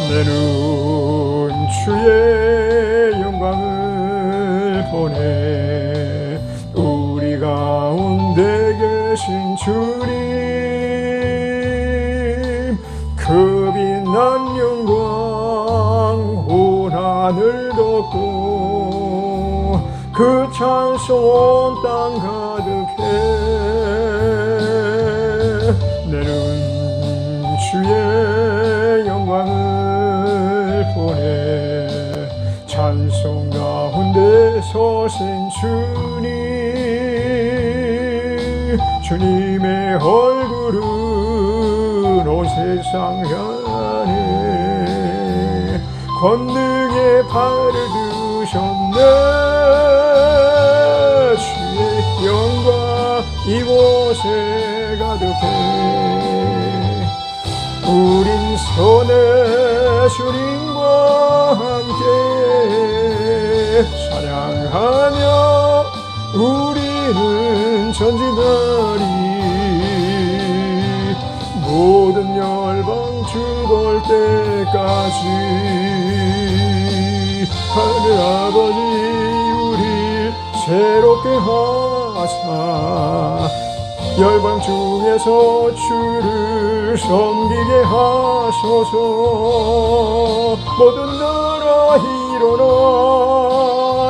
내 눈 주의 영광을 보네. 우리 가운데 계신 주님, 그 빛난 영광 온 하늘 덮고 그 찬송 온 땅 가득해. 내 눈 주의 영광을 보내. 찬송 가운데 서신 주님, 주님의 얼굴은 온 세상 향하네. 권능의 발을 드셨네. 주의 영광 이곳에 가득해. 우린 손에 주님과 함께 찬양하며 우리는 전진하리. 모든 열방 죽을 때까지 하늘 아버지 우리 새롭게 하사 열방 중에서 주를 섬기게 하소서. 모든 나라 일어나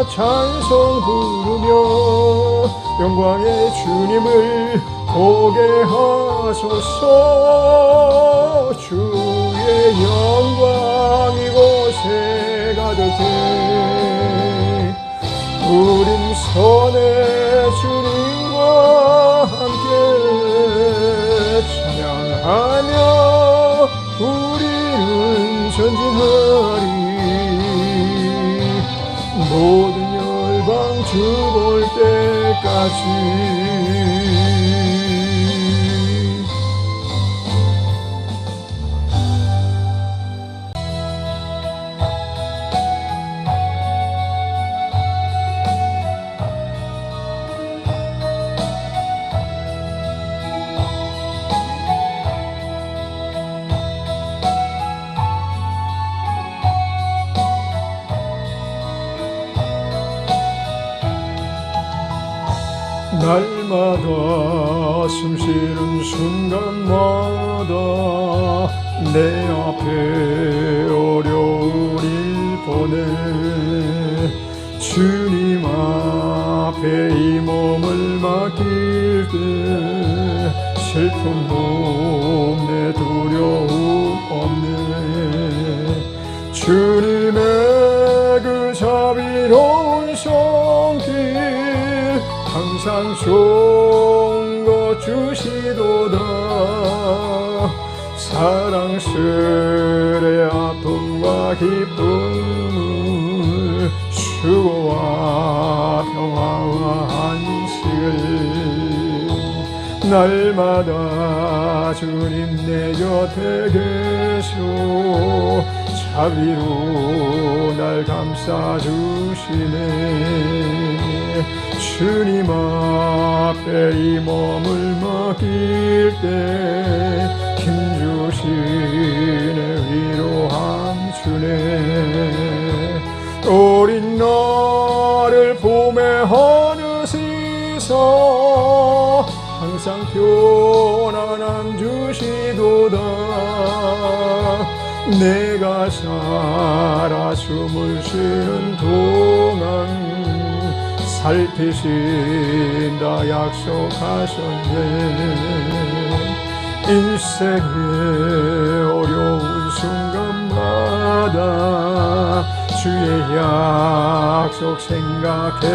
찬송 부르며 영광의 주님을 보게 하소서. 주의 영광 이곳에 가득해. 우린 손에 주님과 함께 찬양하며 우리는 전진하리. 모든 열방 죽을 때까지. 날마다 숨쉬는 순간마다 내 앞에 어려운 일 보내. 주님 앞에 이 몸을 맡길 때 슬픔 없네, 두려움 없네. 주님의 그 자비로운 손길 항상 좋은 것 주시도다. 사랑스레 아픔과 기쁨을 수고와 평화와 안식을 날마다 주님 내 곁에 계셔 자비로 날 감싸주시네. 주님 앞에 이 몸을 맡길 때 힘주시네, 위로함 주네. 어린 나를 봄에 어느새서 항상 편안함 주시도다. 내가 살아 숨을 쉬는 동안 살피신다 약속하셨네. 인생의 어려운 순간마다 주의 약속 생각해보네.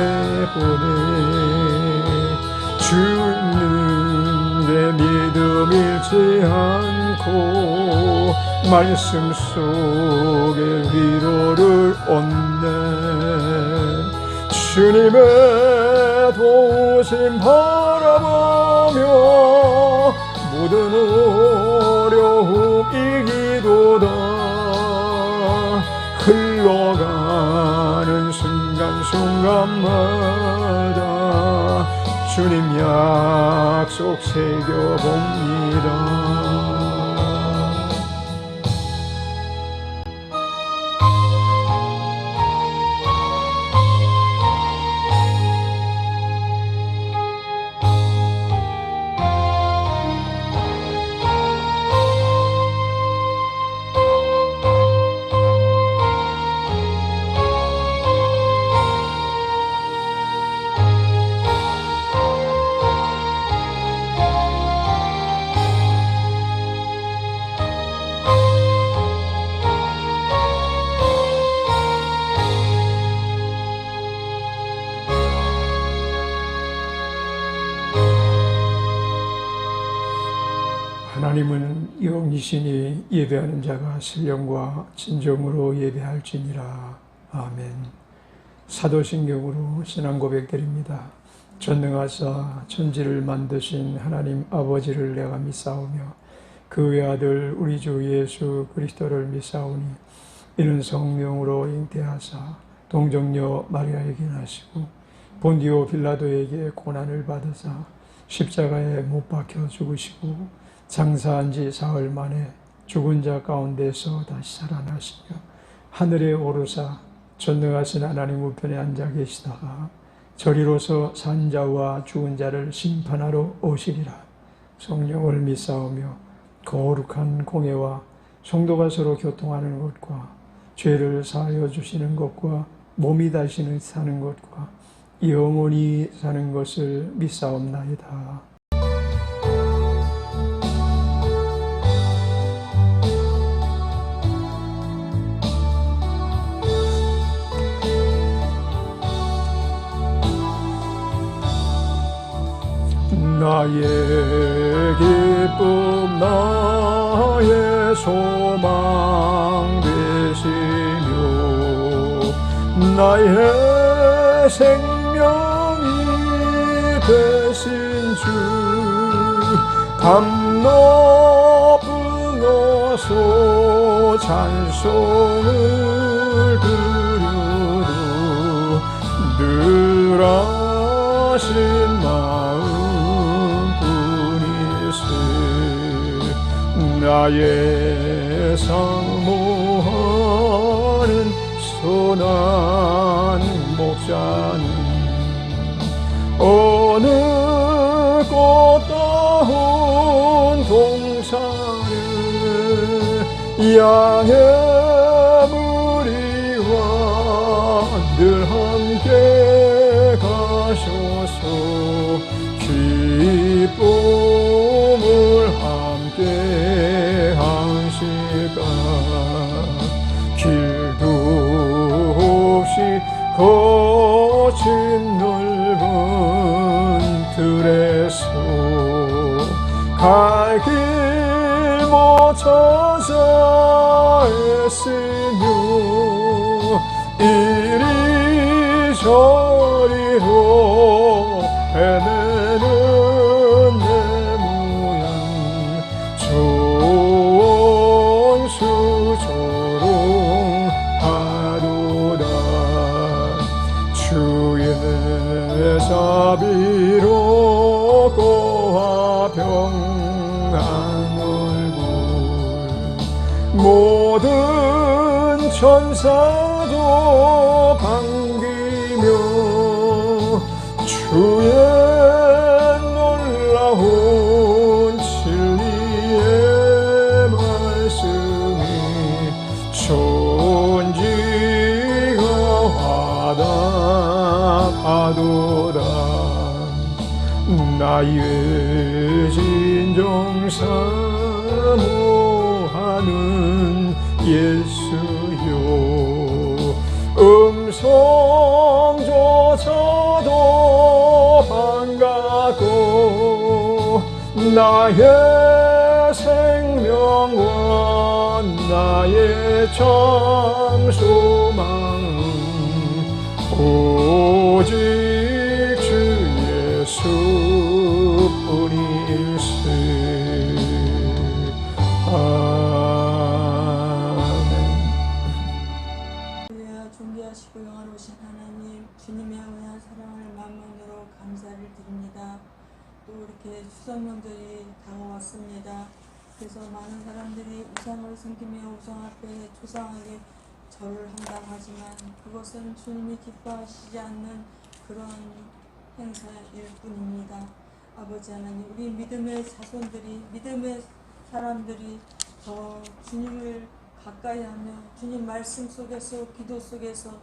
주 있는 내 믿음 잃지 않고 말씀 속에 위로를 얻네. 주님의 도우심 바라보며 모든 어려움 이기도다. 흘러가는 순간순간마다 주님 약속 새겨봅니다. 하나님은 영이시니 예배하는 자가 신령과 진정으로 예배할지니라. 아멘. 사도신경으로 신앙 고백드립니다. 전능하사 천지를 만드신 하나님 아버지를 내가 믿사오며 그 외아들 우리 주 예수 그리스도를 믿사오니 이는 성령으로 잉태하사 동정녀 마리아에게 나시고 본디오 빌라도에게 고난을 받으사 십자가에 못 박혀 죽으시고 장사한 지 사흘 만에 죽은 자 가운데서 다시 살아나시며 하늘에 오르사 전능하신 하나님 우편에 앉아 계시다가 저리로서 산 자와 죽은 자를 심판하러 오시리라. 성령을 믿사오며 거룩한 공예와 성도가 서로 교통하는 것과 죄를 사하여 주시는 것과 몸이 다시 사는 것과 영원히 사는 것을 믿사옵나이다. 나의 기쁨 나의 소망 되시며 나의 생명이 되신 주 담 높은 어서 찬송을 드려도 늘 하신 마음 나의 사모하는 선한 목자는 어느 꽃다운 동산을 양의 무리와 늘 함께 가셔서 기쁨을 함께 하실까. 길도 없이 거친 넓은 들에서 갈 길 못 찾아 애쓰며 이리저리로 헤매는 내 모양 조롱하도다. 주의 자비롭고 평안 얼굴 모든 천사도 반기며 주의 놀라운 진리의 말씀이 천지가 화답하도다. 나의 진정 사모하는 예수여 음성조차도 반갑고 나의 생명과 나의 참 소망은 오직 주 예수뿐일세. 존귀하시고 영화로우신 하나님, 주님의 은혜와 사랑을 만만으로 감사를 드립니다. 또 이렇게 추석 명절이 다가왔습니다. 그래서 많은 사람들이 우상을 섬기며 우상 앞에 조상에게 절을 한다고 하지만 그것은 주님이 기뻐하시지 않는 그런 행사일 뿐입니다. 아버지 하나님, 우리 믿음의 자손들이, 믿음의 사람들이 더 주님을 가까이 하며 주님 말씀 속에서, 기도 속에서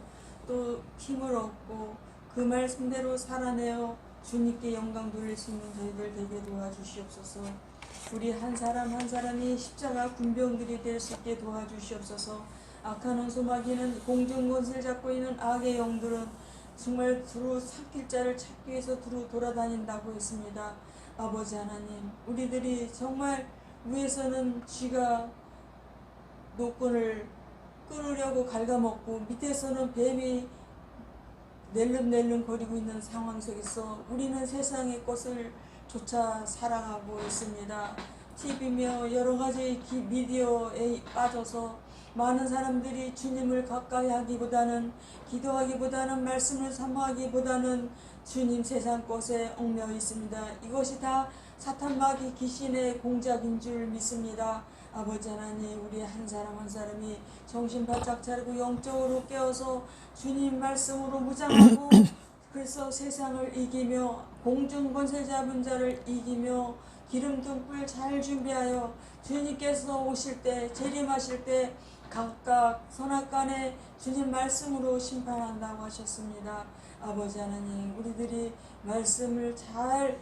또 힘을 얻고 그 말씀대로 살아내어 주님께 영광 돌릴 수 있는 저희들 되게 도와주시옵소서. 우리 한 사람 한 사람이 십자가 군병들이 될 수 있게 도와주시옵소서. 악한 원수마귀는 공중권세를 잡고 있는 악의 영들은 정말 두루 삭힐 자를 찾기 위해서 두루 돌아다닌다고 했습니다. 아버지 하나님, 우리들이 정말 위에서는 쥐가 노끈을 끊으려고 갉아먹고 밑에서는 뱀이 낼름낼름 거리고 있는 상황 속에서 우리는 세상의 것을 쫓아 살아가고 있습니다. TV며 여러가지 미디어에 빠져서 많은 사람들이 주님을 가까이 하기보다는, 기도하기보다는, 말씀을 사모하기보다는 주님 세상 것에 얽매여 있습니다. 이것이 다 사탄 마귀 귀신의 공작인 줄 믿습니다. 아버지 하나님, 우리 한 사람 한 사람이 정신 바짝 차리고 영적으로 깨어서 주님 말씀으로 무장하고 그래서 세상을 이기며 공중 권세 잡은 자를 이기며 기름 등불 잘 준비하여 주님께서 오실 때, 재림하실 때 각각 선악간에 주님 말씀으로 심판한다고 하셨습니다. 아버지 하나님, 우리들이 말씀을 잘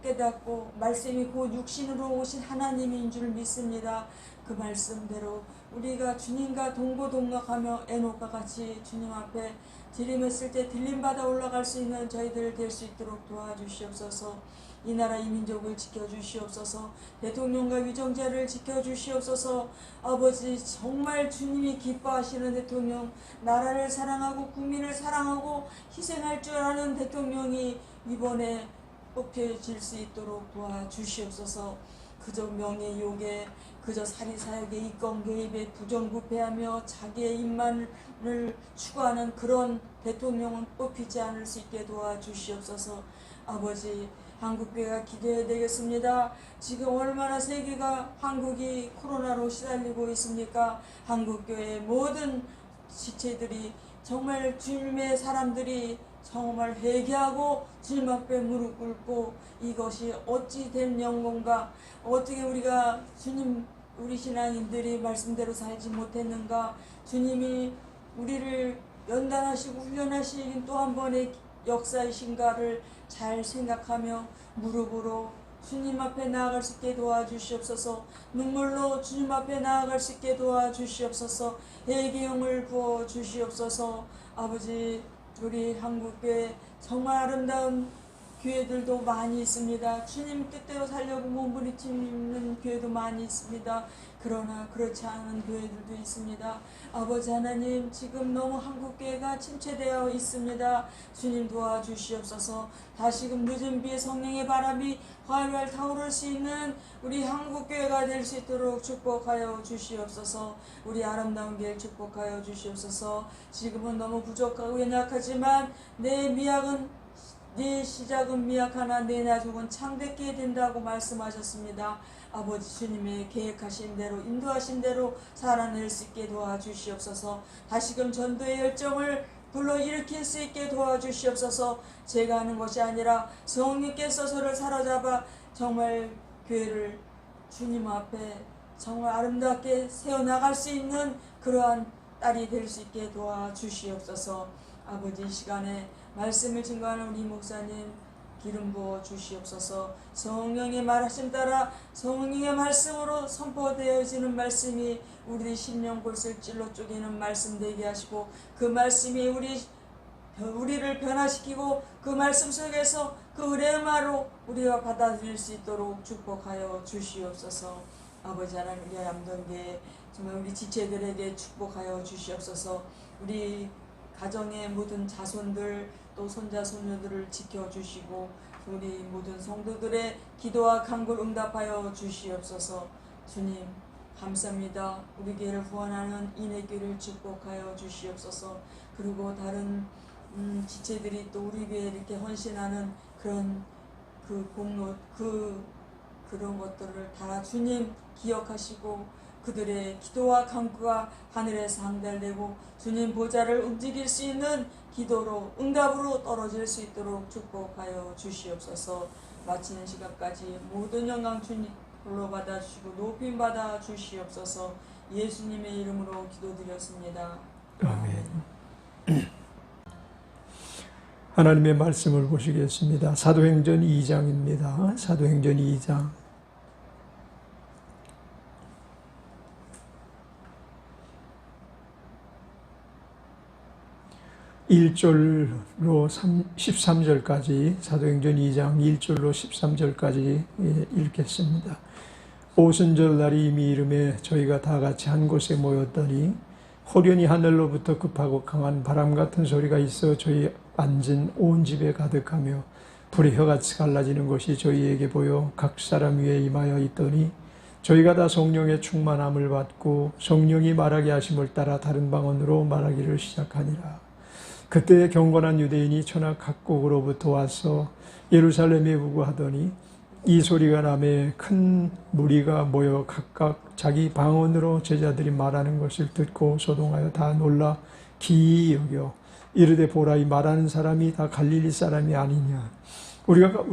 깨닫고 말씀이 곧 육신으로 오신 하나님인 줄 믿습니다. 그 말씀대로 우리가 주님과 동고동락하며 에녹과 같이 주님 앞에 들림했을 때 들림받아 올라갈 수 있는 저희들 될 수 있도록 도와주시옵소서. 이 나라 이 민족을 지켜주시옵소서. 대통령과 위정자를 지켜주시옵소서. 아버지, 정말 주님이 기뻐하시는 대통령, 나라를 사랑하고 국민을 사랑하고 희생할 줄 아는 대통령이 이번에 뽑혀질 수 있도록 도와주시옵소서. 그저 명예욕에, 그저 사리사욕에, 이권 개입에 부정부패하며 자기의 입만을 추구하는 그런 대통령은 뽑히지 않을 수 있게 도와주시옵소서. 아버지, 한국교회가 기도해야 되겠습니다. 지금 얼마나 세계가, 한국이 코로나로 시달리고 있습니까? 한국교회의 모든 지체들이 정말 주님의 사람들이 정말 회개하고 주님 앞에 무릎 꿇고 이것이 어찌 된 영혼가, 어떻게 우리가 주님, 우리 신앙인들이 말씀대로 살지 못했는가, 주님이 우리를 연단하시고 훈련하시긴 또 한 번의 역사이신가를 잘 생각하며 무릎으로 주님 앞에 나아갈 수 있게 도와주시옵소서. 눈물로 주님 앞에 나아갈 수 있게 도와주시옵소서. 회개용을 부어주시옵소서. 아버지, 우리 한국교회 정말 아름다운 교회들도 많이 있습니다. 주님 뜻대로 살려고 몸부림치는 교회도 많이 있습니다. 그러나 그렇지 않은 교회들도 있습니다. 아버지 하나님, 지금 너무 한국교회가 침체되어 있습니다. 주님 도와주시옵소서. 다시금 늦은 비에 성령의 바람이 활활 타오를 수 있는 우리 한국교회가 될 수 있도록 축복하여 주시옵소서. 우리 아름다운 교회를 축복하여 주시옵소서. 지금은 너무 부족하고 연약하지만 내 시작은 미약하나 내 나중은 창대케 된다고 말씀하셨습니다. 아버지, 주님의 계획하신 대로, 인도하신 대로 살아낼 수 있게 도와주시옵소서. 다시금 전도의 열정을 불러일으킬 수 있게 도와주시옵소서. 제가 하는 것이 아니라 성령께서 저를 사로잡아 정말 교회를 주님 앞에 정말 아름답게 세워나갈 수 있는 그러한 딸이 될 수 있게 도와주시옵소서. 아버지, 이 시간에 말씀을 증거하는 우리 목사님 기름 부어 주시옵소서. 성령의 말하심 따라 성령의 말씀으로 선포되어지는 말씀이 우리 심령 골을 찔러 쪼개는 말씀 되게 하시고, 그 말씀이 우리를 변화시키고 그 말씀 속에서 그 레마로 우리가 받아들일 수 있도록 축복하여 주시옵소서. 아버지 하나님, 우리 남동교회 정말 우리 지체들에게 축복하여 주시옵소서. 우리 가정의 모든 자손들 또 손자 손녀들을 지켜주시고 우리 모든 성도들의 기도와 간구를 응답하여 주시옵소서. 주님 감사합니다. 우리 교회를 후원하는 인해교회를 축복하여 주시옵소서. 그리고 다른 지체들이 또 우리 교회에 이렇게 헌신하는 그런 그 공로, 그런 것들을 다 주님 기억하시고 그들의 기도와 간구가 하늘에서 상달되고 주님 보좌를 움직일 수 있는 기도로, 응답으로 떨어질 수 있도록 축복하여 주시옵소서. 마치는 시간까지 모든 영광 주님으로 받아주시고 높임 받아 주시옵소서. 예수님의 이름으로 기도드렸습니다. 아멘. 하나님의 말씀을 보시겠습니다. 사도행전 2장입니다. 사도행전 2장 1절로 13절까지, 사도행전 2장 1절로 13절까지 읽겠습니다. 오순절 날이 이미 이름에 저희가 다 같이 한 곳에 모였더니 호련히 하늘로부터 급하고 강한 바람 같은 소리가 있어 저희 앉은 온 집에 가득하며 불의 혀같이 갈라지는 것이 저희에게 보여 각 사람 위에 임하여 있더니 저희가 다 성령의 충만함을 받고 성령이 말하게 하심을 따라 다른 방언으로 말하기를 시작하니라. 그때 경건한 유대인이 천하 각국으로부터 와서 예루살렘에 우구하더니 이 소리가 나매 큰 무리가 모여 각각 자기 방언으로 제자들이 말하는 것을 듣고 소동하여 다 놀라 기이 여겨 이르되 보라, 이 말하는 사람이 다 갈릴리 사람이 아니냐. 우리가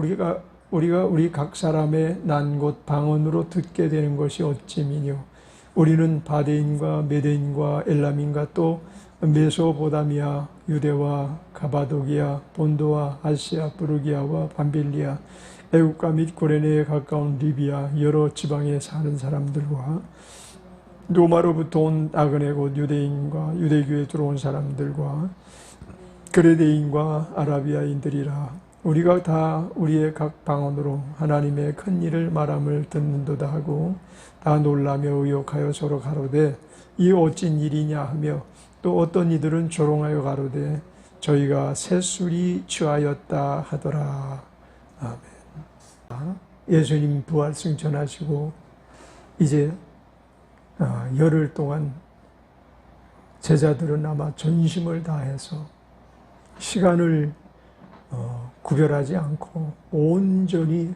우리 각 사람의 난 곳 방언으로 듣게 되는 것이 어찌미뇨. 우리는 바데인과 메데인과 엘람인과 또 메소보다미아, 유대와 가바도기아, 본도와 아시아, 부르기아와 밤빌리아, 애국가 및 고레네에 가까운 리비아 여러 지방에 사는 사람들과 로마로부터 온 나그네 곧 유대인과 유대교에 들어온 사람들과 그레데인과 아라비아인들이라. 우리가 다 우리의 각 방언으로 하나님의 큰 일을 말함을 듣는도다 하고 다 놀라며 의욕하여 서로 가로되 이 어찐 일이냐 하며 또 어떤 이들은 조롱하여 가로되 저희가 새술이 취하였다 하더라. 아멘. 예수님 부활 승천하시고 이제 열흘 동안 제자들은 아마 전심을 다해서 시간을 구별하지 않고 온전히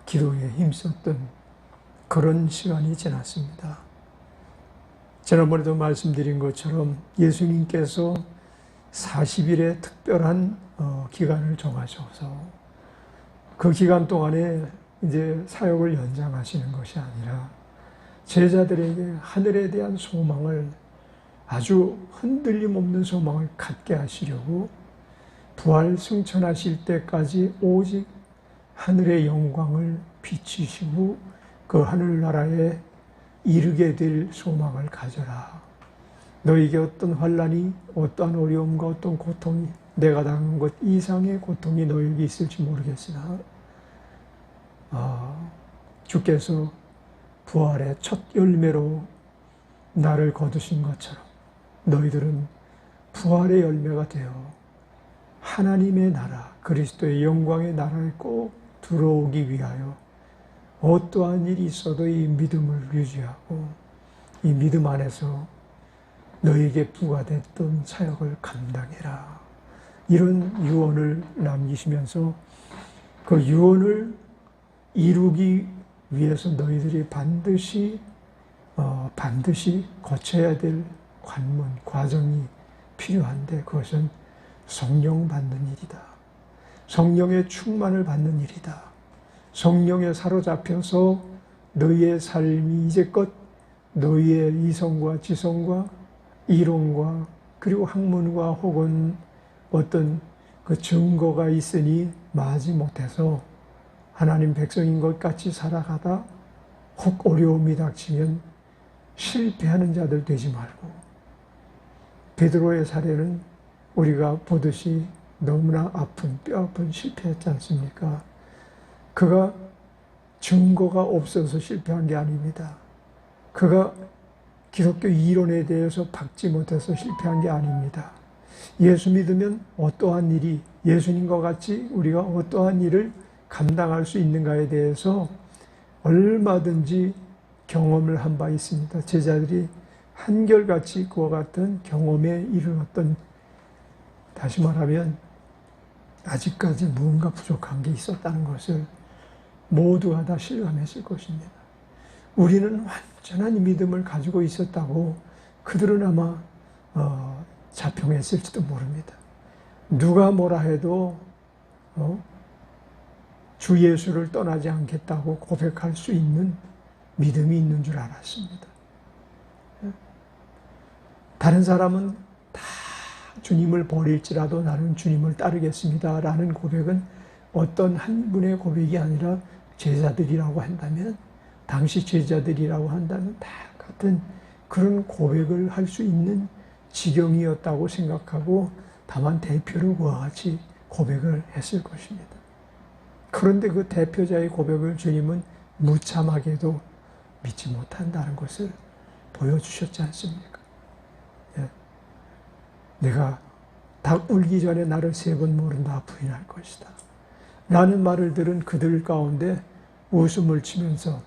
기도에 힘썼던 그런 시간이 지났습니다. 지난번에도 말씀드린 것처럼 예수님께서 40일의 특별한 기간을 정하셔서 그 기간 동안에 이제 사역을 연장하시는 것이 아니라 제자들에게 하늘에 대한 소망을, 아주 흔들림 없는 소망을 갖게 하시려고 부활 승천하실 때까지 오직 하늘의 영광을 비추시고 그 하늘나라에 이르게 될 소망을 가져라. 너에게 어떤 환난이, 어떠한 어려움과 어떤 고통이, 내가 당한 것 이상의 고통이 너에게 있을지 모르겠으나 주께서 부활의 첫 열매로 나를 거두신 것처럼 너희들은 부활의 열매가 되어 하나님의 나라, 그리스도의 영광의 나라에 꼭 들어오기 위하여 어떠한 일이 있어도 이 믿음을 유지하고 이 믿음 안에서 너에게 부과됐던 사역을 감당해라. 이런 유언을 남기시면서 그 유언을 이루기 위해서 너희들이 반드시 거쳐야 될 관문, 과정이 필요한데 그것은 성령 받는 일이다. 성령의 충만을 받는 일이다. 성령에 사로잡혀서 너희의 삶이 이제껏 너희의 이성과 지성과 이론과 그리고 학문과 혹은 어떤 그 증거가 있으니 마지 못해서 하나님 백성인 것 같이 살아가다 혹 어려움이 닥치면 실패하는 자들 되지 말고, 베드로의 사례는 우리가 보듯이 너무나 아픈, 뼈아픈 실패했지 않습니까? 그가 증거가 없어서 실패한 게 아닙니다. 그가 기독교 이론에 대해서 박지 못해서 실패한 게 아닙니다. 예수 믿으면 어떠한 일이, 예수님과 같이 우리가 어떠한 일을 감당할 수 있는가에 대해서 얼마든지 경험을 한 바 있습니다. 제자들이 한결같이 그와 같은 경험에 이르렀던, 다시 말하면 아직까지 무언가 부족한 게 있었다는 것을 모두가 다 실감했을 것입니다. 우리는 완전한 믿음을 가지고 있었다고 그들은 아마 자평했을지도 모릅니다. 누가 뭐라 해도 주 예수를 떠나지 않겠다고 고백할 수 있는 믿음이 있는 줄 알았습니다. 다른 사람은 다 주님을 버릴지라도 나는 주님을 따르겠습니다 라는 고백은 어떤 한 분의 고백이 아니라 제자들이라고 한다면, 당시 제자들이라고 한다면 다 같은 그런 고백을 할 수 있는 지경이었다고 생각하고 다만 대표로 그와 같이 고백을 했을 것입니다. 그런데 그 대표자의 고백을 주님은 무참하게도 믿지 못한다는 것을 보여주셨지 않습니까? 예. 내가 닭 울기 전에 나를 3번 모른다 부인할 것이다 라는 말을 들은 그들 가운데 웃음을 치면서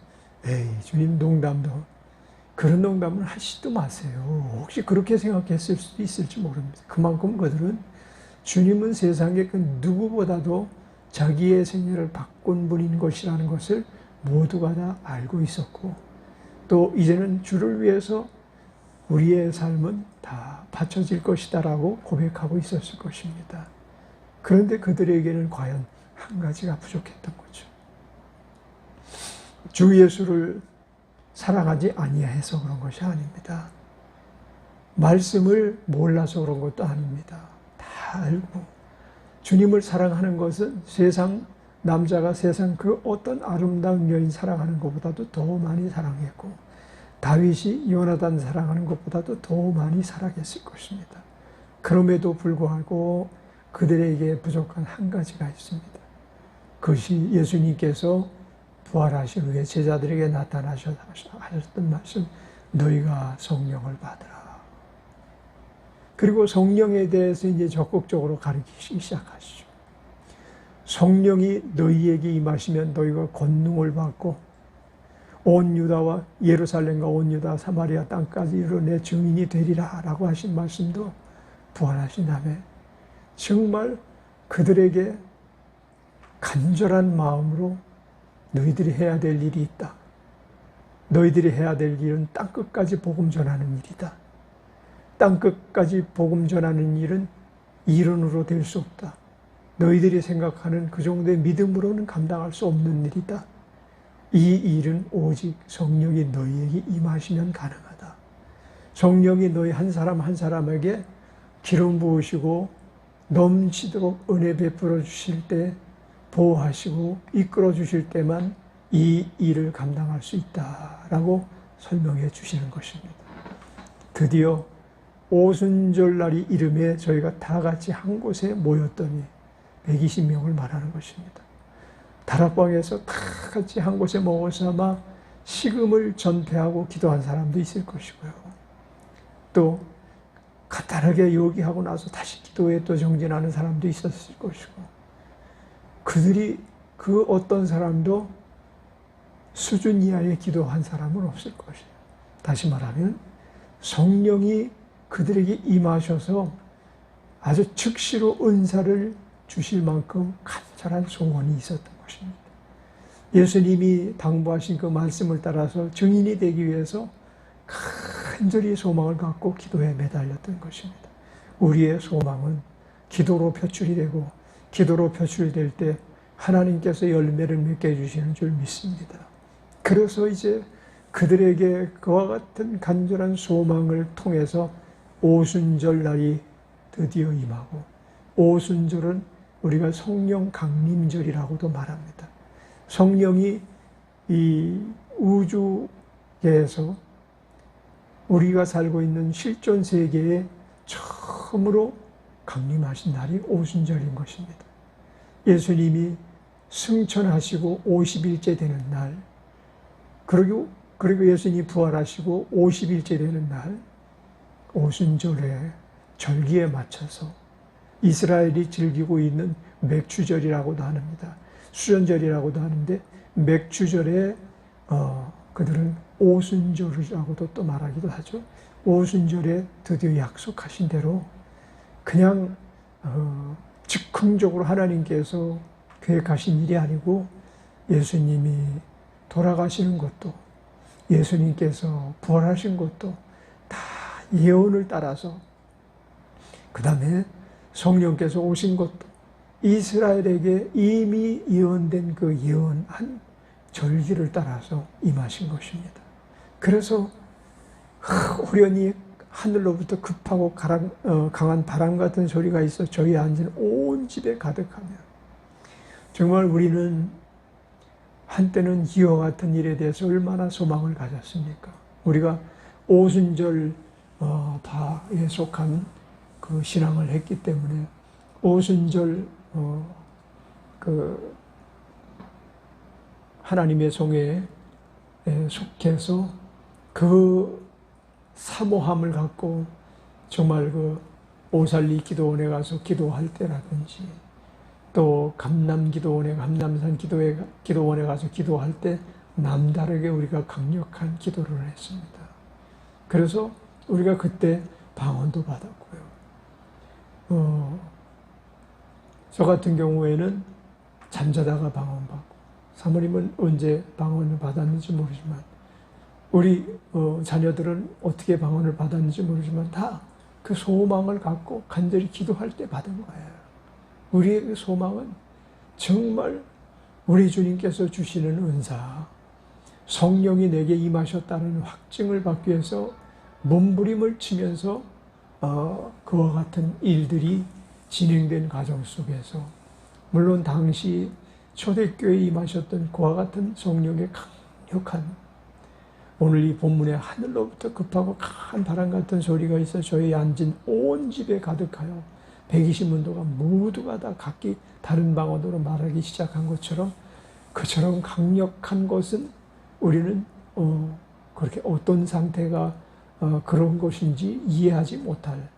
에이 주님 농담도 그런 농담을 하시지도 마세요. 혹시 그렇게 생각했을 수도 있을지 모릅니다. 그만큼 그들은 주님은 세상의 그 누구보다도 자기의 생애를 바꾼 분인 것이라는 것을 모두가 다 알고 있었고 또 이제는 주를 위해서 우리의 삶은 다 바쳐질 것이다 라고 고백하고 있었을 것입니다. 그런데 그들에게는 과연 한 가지가 부족했던 거죠. 주 예수를 사랑하지 아니해서 그런 것이 아닙니다. 말씀을 몰라서 그런 것도 아닙니다. 다 알고 주님을 사랑하는 것은 세상 남자가 세상 그 어떤 아름다운 여인 사랑하는 것보다도 더 많이 사랑했고 다윗이 요나단 사랑하는 것보다도 더 많이 사랑했을 것입니다. 그럼에도 불구하고 그들에게 부족한 한 가지가 있습니다. 그것이 예수님께서 부활하신 후에 제자들에게 나타나셨던 말씀, 너희가 성령을 받으라. 그리고 성령에 대해서 이제 적극적으로 가르치기 시작하시죠. 성령이 너희에게 임하시면 너희가 권능을 받고 온 유다와 예루살렘과 온 유다 사마리아 땅까지 이르러 내 증인이 되리라 라고 하신 말씀도 부활하신 다음에 정말 그들에게 간절한 마음으로 너희들이 해야 될 일이 있다. 너희들이 해야 될 일은 땅끝까지 복음 전하는 일이다. 땅끝까지 복음 전하는 일은 이론으로 될 수 없다. 너희들이 생각하는 그 정도의 믿음으로는 감당할 수 없는 일이다. 이 일은 오직 성령이 너희에게 임하시면 가능하다. 성령이 너희 한 사람 한 사람에게 기름 부으시고 넘치도록 은혜 베풀어 주실 때 보호하시고 이끌어 주실 때만 이 일을 감당할 수 있다라고 설명해 주시는 것입니다. 드디어 오순절날이 이름에 저희가 다 같이 한 곳에 모였더니 120명을 말하는 것입니다. 다락방에서 다 같이 한 곳에 모여서 아마 식음을 전폐하고 기도한 사람도 있을 것이고요. 또 간단하게 요기하고 나서 다시 기도에 또 정진하는 사람도 있었을 것이고 그들이 그 어떤 사람도 수준 이하의 기도한 사람은 없을 것이에요. 다시 말하면 성령이 그들에게 임하셔서 아주 즉시로 은사를 주실 만큼 간절한 소원이 있었던 것입니다. 예수님이 당부하신 그 말씀을 따라서 증인이 되기 위해서 간절히 소망을 갖고 기도에 매달렸던 것입니다. 우리의 소망은 기도로 표출이 되고 기도로 표출이 될 때 하나님께서 열매를 맺게 해주시는 줄 믿습니다. 그래서 이제 그들에게 그와 같은 간절한 소망을 통해서 오순절 날이 드디어 임하고 오순절은 우리가 성령 강림절이라고도 말합니다. 성령이 이 우주계에서 우리가 살고 있는 실존 세계에 처음으로 강림하신 날이 오순절인 것입니다. 예수님이 승천하시고 50일째 되는 날, 그리고 예수님이 부활하시고 50일째 되는 날, 오순절에 절기에 맞춰서 이스라엘이 즐기고 있는 맥추절이라고도 합니다. 수전절이라고도 하는데 맥추절에 그들은 오순절이라고도 또 말하기도 하죠. 오순절에 드디어 약속하신 대로 그냥 즉흥적으로 하나님께서 계획하신 일이 아니고 예수님이 돌아가시는 것도 예수님께서 부활하신 것도 다 예언을 따라서 그 다음에 성령께서 오신 것도 이스라엘에게 이미 예언된 그 예언한 절기를 따라서 임하신 것입니다. 그래서 호련히 하늘로부터 급하고 강한 바람 같은 소리가 있어 저희 앉은 온 집에 가득하며 정말 우리는 한때는 이와 같은 일에 대해서 얼마나 소망을 가졌습니까? 우리가 오순절 바에 속한 그 신앙을 했기 때문에 하나님의 성회에 속해서 그 사모함을 갖고 정말 그 오살리 기도원에 가서 기도할 때라든지 또 감남산 기도원에 가서 기도할 때 남다르게 우리가 강력한 기도를 했습니다. 그래서 우리가 그때 방언도 받았고요. 저 같은 경우에는 잠자다가 방언받고, 사모님은 언제 방언을 받았는지 모르지만, 우리 자녀들은 어떻게 방언을 받았는지 모르지만 다 그 소망을 갖고 간절히 기도할 때 받은 거예요. 우리의 그 소망은 정말 우리 주님께서 주시는 은사, 성령이 내게 임하셨다는 확증을 받기 위해서 몸부림을 치면서 그와 같은 일들이 진행된 과정 속에서, 물론 당시 초대교회에 임하셨던 그와 같은 성령의 강력한, 오늘 이 본문에 하늘로부터 급하고 큰 바람 같은 소리가 있어 저희 앉은 온 집에 가득하여 120문도가 모두가 다 각기 다른 방언으로 말하기 시작한 것처럼, 그처럼 강력한 것은 우리는 그렇게 어떤 상태가 그런 것인지 이해하지 못할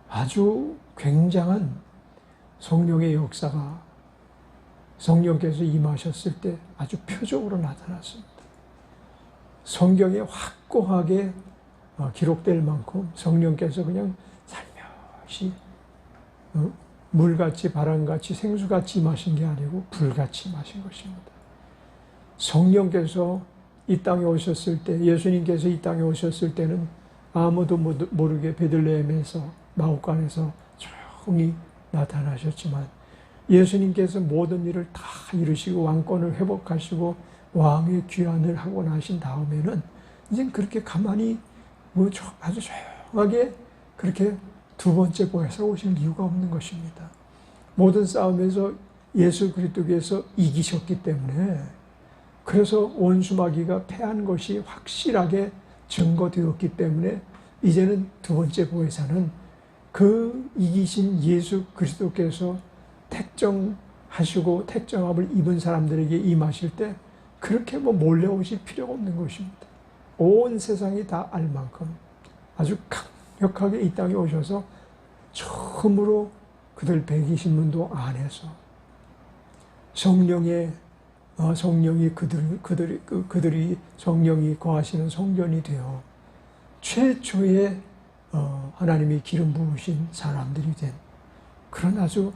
아주 굉장한 성령의 역사가 성령께서 임하셨을 때 아주 표적으로 나타났습니다. 성경에 확고하게 기록될 만큼 성령께서 그냥 살며시 물같이 바람같이 생수같이 마신 게 아니고 불같이 마신 것입니다. 성령께서 이 땅에 오셨을 때, 예수님께서 이 땅에 오셨을 때는 아무도 모르게 베들레헴에서 마옥간에서 조용히 나타나셨지만, 예수님께서 모든 일을 다 이루시고 왕권을 회복하시고 왕의 귀환을 하고 나신 다음에는 이제 그렇게 가만히 아주 조용하게 그렇게 두 번째 보혜사 오실 이유가 없는 것입니다. 모든 싸움에서 예수 그리스도께서 이기셨기 때문에, 그래서 원수마귀가 패한 것이 확실하게 증거되었기 때문에 이제는 두 번째 보혜사는 그 이기신 예수 그리스도께서 택정하시고 택정함을 입은 사람들에게 임하실 때 그렇게 몰래 오실 필요가 없는 것입니다. 온 세상이 다 알 만큼 아주 강력하게 이 땅에 오셔서 처음으로 그들 120문도 안에서 성령이 그들이 성령이 거하시는 성전이 되어 최초의 하나님이 기름 부으신 사람들이 된 그런 아주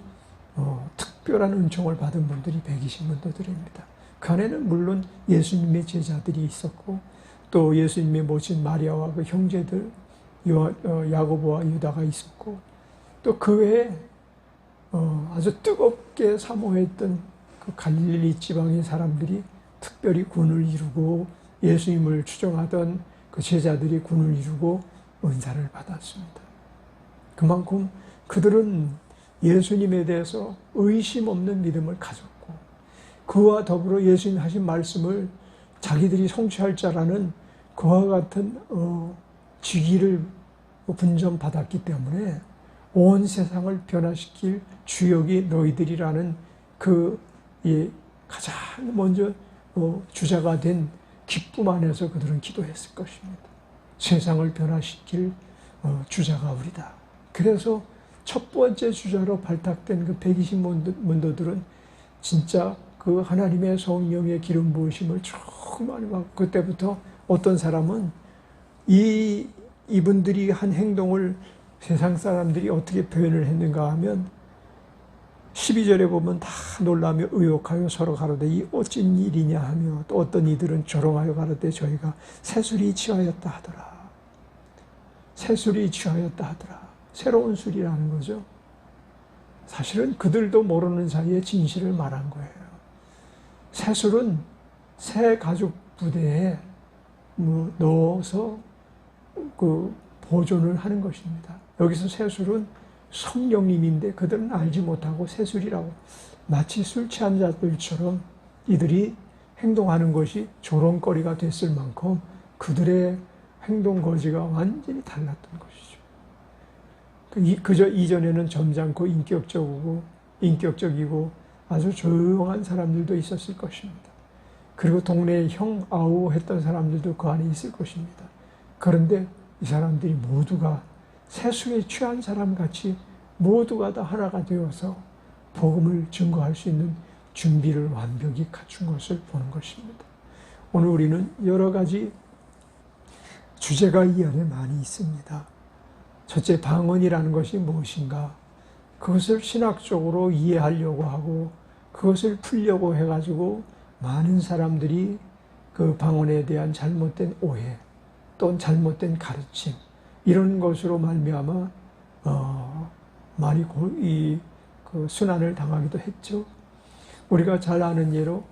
특별한 은총을 받은 분들이 120문도들입니다. 그 안에는 물론 예수님의 제자들이 있었고, 또 예수님의 모친 마리아와 그 형제들 야고보와 유다가 있었고, 또 그 외에 아주 뜨겁게 사모했던 그 갈릴리 지방의 사람들이 특별히 군을 이루고, 예수님을 추종하던 그 제자들이 군을 이루고 은사를 받았습니다. 그만큼 그들은 예수님에 대해서 의심 없는 믿음을 가졌고, 그와 더불어 예수님 하신 말씀을 자기들이 성취할 자라는 그와 같은 직위를 분점받았기 때문에 온 세상을 변화시킬 주역이 너희들이라는 그 가장 먼저 주자가 된 기쁨 안에서 그들은 기도했을 것입니다. 세상을 변화시킬 주자가 우리다. 그래서 첫 번째 주자로 발탁된 그 120문도들은 진짜 그 하나님의 성령의 기름 부으심을 정말 받고, 그때부터 어떤 사람은 이분들이 한 행동을 세상 사람들이 어떻게 표현을 했는가 하면 12절에 보면 다 놀라며 의혹하여 서로 가로되 이 어찐 일이냐 하며, 또 어떤 이들은 조롱하여 가로되 저희가 새술이 취하였다 하더라. 새술이 취하였다 하더라. 새로운 술이라는 거죠. 사실은 그들도 모르는 사이에 진실을 말한 거예요. 새술은 새 가죽 부대에 넣어서 그 보존을 하는 것입니다. 여기서 새술은 성령님인데 그들은 알지 못하고 새술이라고, 마치 술 취한 자들처럼 이들이 행동하는 것이 조롱거리가 됐을 만큼 그들의 행동 거지가 완전히 달랐던 것이죠. 그저 이전에는 점잖고 인격적이고 아주 조용한 사람들도 있었을 것입니다. 그리고 동네에 형, 아우 했던 사람들도 그 안에 있을 것입니다. 그런데 이 사람들이 모두가 세수에 취한 사람같이 모두가 다 하나가 되어서 복음을 증거할 수 있는 준비를 완벽히 갖춘 것을 보는 것입니다. 오늘 우리는 여러 가지 주제가 이 안에 많이 있습니다. 첫째, 방언이라는 것이 무엇인가? 그것을 신학적으로 이해하려고 하고 그것을 풀려고 해가지고 많은 사람들이 그 방언에 대한 잘못된 오해 또는 잘못된 가르침 이런 것으로 말미암아 많이 그 순환을 당하기도 했죠. 우리가 잘 아는 예로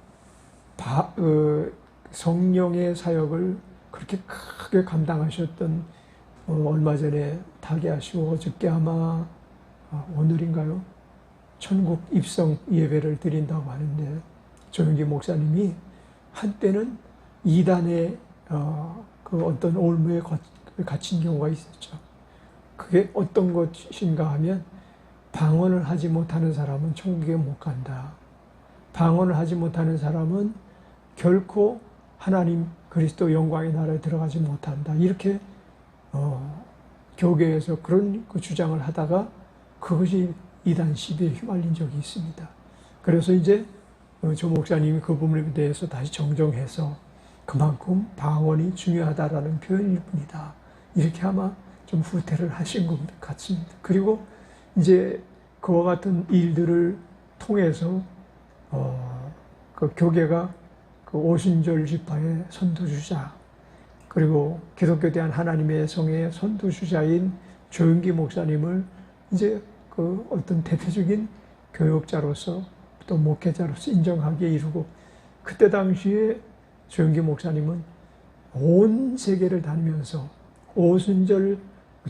성령의 사역을 그렇게 크게 감당하셨던 얼마 전에 타계하시고 어저께 아마 오늘인가요? 천국 입성 예배를 드린다고 하는데 조영기 목사님이 한때는 이단의 그 어떤 올무에 갇힌 경우가 있었죠. 그게 어떤 것인가 하면 방언을 하지 못하는 사람은 천국에 못 간다. 방언을 하지 못하는 사람은 결코 하나님 그리스도 영광의 나라에 들어가지 못한다. 이렇게 교계에서 그런 그 주장을 하다가 그것이 이단 시비에 휘말린 적이 있습니다. 그래서 이제 조 목사님이 그 부분에 대해서 다시 정정해서 그만큼 방언이 중요하다라는 표현일 뿐이다. 이렇게 아마 좀 후퇴를 하신 것 같습니다. 그리고 이제 그와 같은 일들을 통해서 그 교계가 그 오순절 지파의 선두주자 그리고 기독교에 대한 하나님의 성의 선두주자인 조영기 목사님을 이제 그 어떤 대표적인 교역자로서 또 목회자로서 인정하기에 이르고 그때 당시에 조영기 목사님은 온 세계를 다니면서 오순절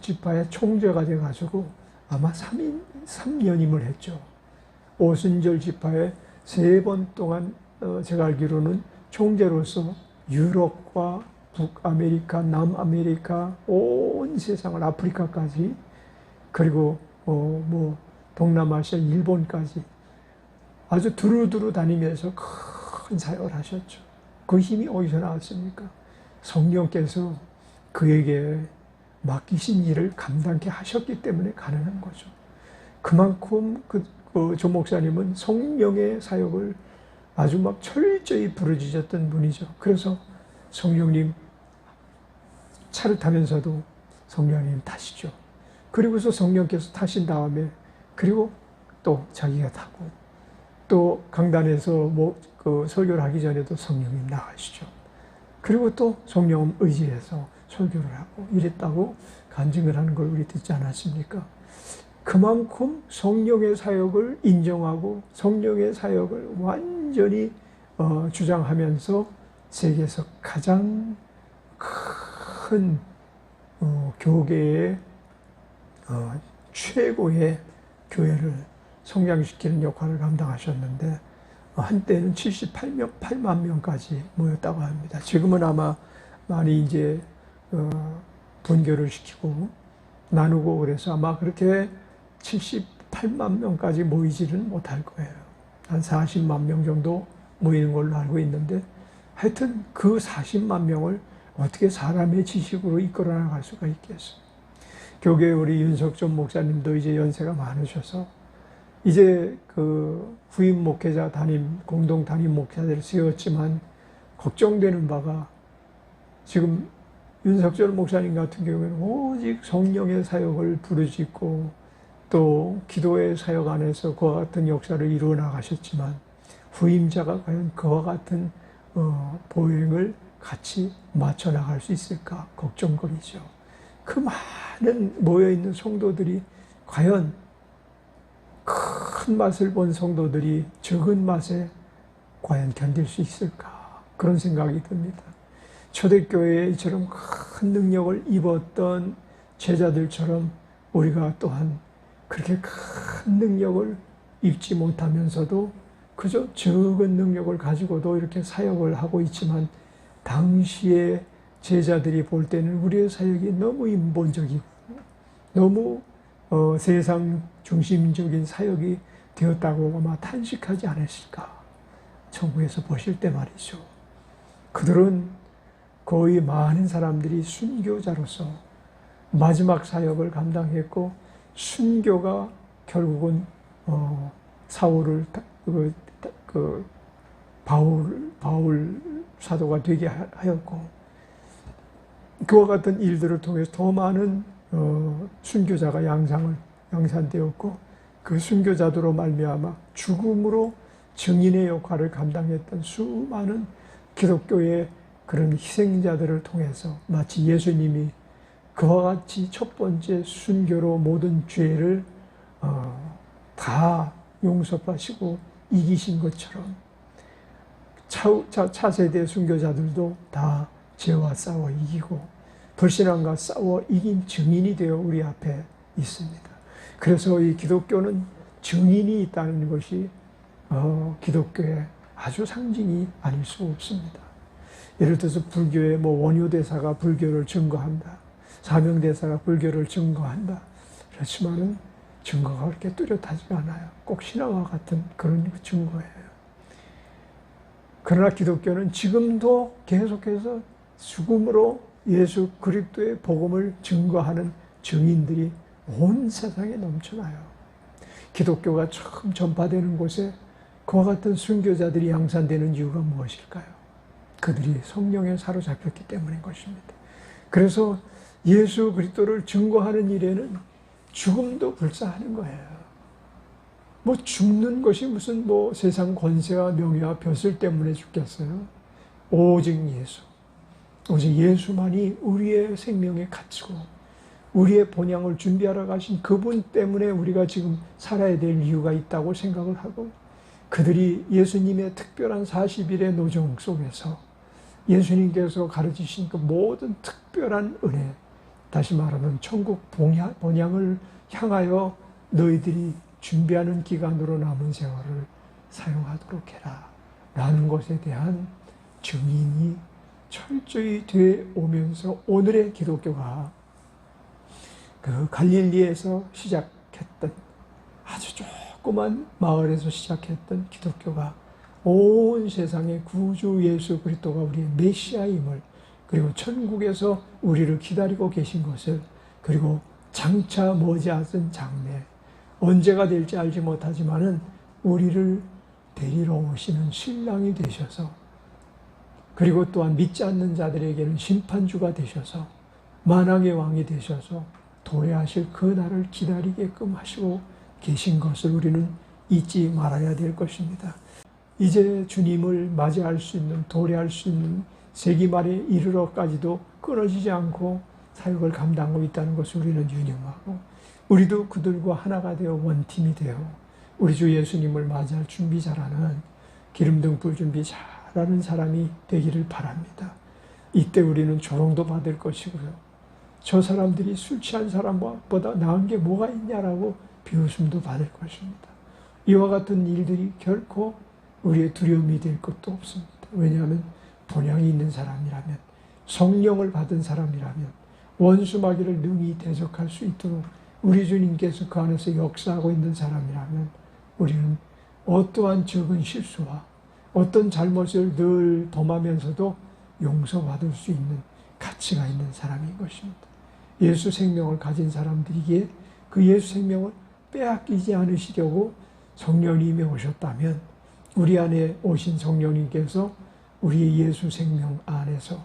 지파의 총재가 돼가지고 아마 3년임을 했죠. 오순절 지파에 3번 동안 제가 알기로는 총재로서 유럽과 북아메리카, 남아메리카, 온 세상을 아프리카까지 그리고 뭐 동남아시아, 일본까지 아주 두루두루 다니면서 큰 사역을 하셨죠. 그 힘이 어디서 나왔습니까? 성령께서 그에게 맡기신 일을 감당케 하셨기 때문에 가능한 거죠. 그만큼 조 목사님은 성령의 사역을 아주 막 철저히 부르짖었던 분이죠. 그래서 성령님 차를 타면서도 성령님 타시죠. 그리고서 성령께서 타신 다음에 그리고 또 자기가 타고 또 강단에서 그 설교를 하기 전에도 성령님 나가시죠. 그리고 또 성령 의지해서 설교를 하고 이랬다고 간증을 하는 걸 우리 듣지 않았습니까? 그만큼 성령의 사역을 인정하고 성령의 사역을 완전히 주장하면서 세계에서 가장 큰 교계의 최고의 교회를 성장시키는 역할을 감당하셨는데 한때는 78만 명까지 모였다고 합니다. 지금은 아마 많이 이제 분교를 시키고 나누고 그래서 아마 그렇게 78만 명까지 모이지는 못할 거예요. 한 40만 명 정도 모이는 걸로 알고 있는데 하여튼 그 40만 명을 어떻게 사람의 지식으로 이끌어 나갈 수가 있겠어요. 교계 우리 윤석준 목사님도 이제 연세가 많으셔서 이제 그 후임 목회자 공동 담임 목회자를 세웠지만 걱정되는 바가 지금 윤석준 목사님 같은 경우에는 오직 성령의 사역을 부르짖고 또 기도의 사역 안에서 그와 같은 역사를 이루어 나가셨지만 후임자가 과연 그와 같은 보행을 같이 맞춰 나갈 수 있을까 걱정거리죠. 그 많은 모여있는 성도들이 과연 큰 맛을 본 성도들이 적은 맛에 과연 견딜 수 있을까 그런 생각이 듭니다. 초대교회처럼 큰 능력을 입었던 제자들처럼 우리가 또한 그렇게 큰 능력을 입지 못하면서도 그저 적은 능력을 가지고도 이렇게 사역을 하고 있지만 당시에 제자들이 볼 때는 우리의 사역이 너무 인본적이고 너무 세상 중심적인 사역이 되었다고 아마 탄식하지 않으실까. 천국에서 보실 때 말이죠. 그들은 거의 많은 사람들이 순교자로서 마지막 사역을 감당했고, 순교가 결국은 사울을 바울 사도가 되게 하였고, 그와 같은 일들을 통해서 더 많은 순교자가 양산되었고, 그 순교자들로 말미암아 죽음으로 증인의 역할을 감당했던 수많은 기독교의 그런 희생자들을 통해서 마치 예수님이 그와 같이 첫 번째 순교로 모든 죄를 다 용서하시고 이기신 것처럼 차세대 순교자들도 다 죄와 싸워 이기고 불신앙과 싸워 이긴 증인이 되어 우리 앞에 있습니다. 그래서 이 기독교는 증인이 있다는 것이 기독교의 아주 상징이 아닐 수 없습니다. 예를 들어서 불교의 원효대사가 불교를 증거한다, 사명대사가 불교를 증거한다. 그렇지만은 증거가 그렇게 뚜렷하지가 않아요. 꼭 신화와 같은 그런 증거예요. 그러나 기독교는 지금도 계속해서 죽음으로 예수 그리스도의 복음을 증거하는 증인들이 온 세상에 넘쳐나요. 기독교가 처음 전파되는 곳에 그와 같은 순교자들이 양산되는 이유가 무엇일까요? 그들이 성령에 사로잡혔기 때문인 것입니다. 그래서 예수 그리스도를 증거하는 일에는 죽음도 불사하는 거예요. 죽는 것이 무슨 세상 권세와 명예와 벼슬 때문에 죽겠어요? 오직 예수. 오직 예수만이 우리의 생명의 가치고 우리의 본향을 준비하러 가신 그분 때문에 우리가 지금 살아야 될 이유가 있다고 생각을 하고, 그들이 예수님의 특별한 40일의 노정 속에서 예수님께서 가르치신 그 모든 특별한 은혜, 다시 말하면 천국 본향을 향하여 너희들이 준비하는 기간으로 남은 세월을 사용하도록 해라 라는 것에 대한 증인이 철저히 되어 오면서 오늘의 기독교가 그 갈릴리에서 시작했던 아주 조그만 마을에서 시작했던 기독교가 온 세상의 구주 예수 그리스도가 우리의 메시아임을, 그리고 천국에서 우리를 기다리고 계신 것을, 그리고 장차 머지않은 장래, 언제가 될지 알지 못하지만은 우리를 데리러 오시는 신랑이 되셔서, 그리고 또한 믿지 않는 자들에게는 심판주가 되셔서 만왕의 왕이 되셔서 도래하실 그 날을 기다리게끔 하시고 계신 것을 우리는 잊지 말아야 될 것입니다. 이제 주님을 맞이할 수 있는, 도래할 수 있는 세기 말에 이르러까지도 끊어지지 않고 사역을 감당하고 있다는 것을 우리는 유념하고, 우리도 그들과 하나가 되어 원팀이 되어 우리 주 예수님을 맞이할 준비 잘하는, 기름등 불 준비 잘하는 사람이 되기를 바랍니다. 이때 우리는 조롱도 받을 것이고요, 저 사람들이 술 취한 사람보다 나은 게 뭐가 있냐라고 비웃음도 받을 것입니다. 이와 같은 일들이 결코 우리의 두려움이 될 것도 없습니다. 왜냐하면 본향이 있는 사람이라면, 성령을 받은 사람이라면 원수마귀를 능히 대적할 수 있도록 우리 주님께서 그 안에서 역사하고 있는 사람이라면, 우리는 어떠한 적은 실수와 어떤 잘못을 늘 범하면서도 용서받을 수 있는 가치가 있는 사람인 것입니다. 예수 생명을 가진 사람들이기에 그 예수 생명을 빼앗기지 않으시려고 성령님이 오셨다면, 우리 안에 오신 성령님께서 우리의 예수 생명 안에서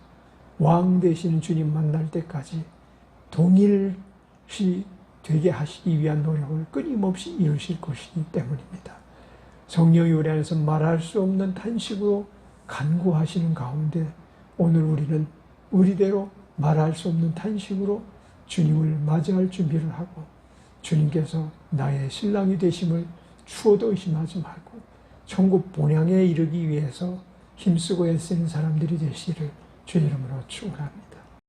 왕 되시는 주님 만날 때까지 동일시 되게 하시기 위한 노력을 끊임없이 이루실 것이기 때문입니다. 성령이 우리 안에서 말할 수 없는 탄식으로 간구하시는 가운데 오늘 우리는 우리대로 말할 수 없는 탄식으로 주님을 맞이할 준비를 하고, 주님께서 나의 신랑이 되심을 추호도 의심하지 말고 천국 본향에 이르기 위해서 힘쓰고 애쓰는 사람들이 되시기를 주의 이름으로 축원합니다.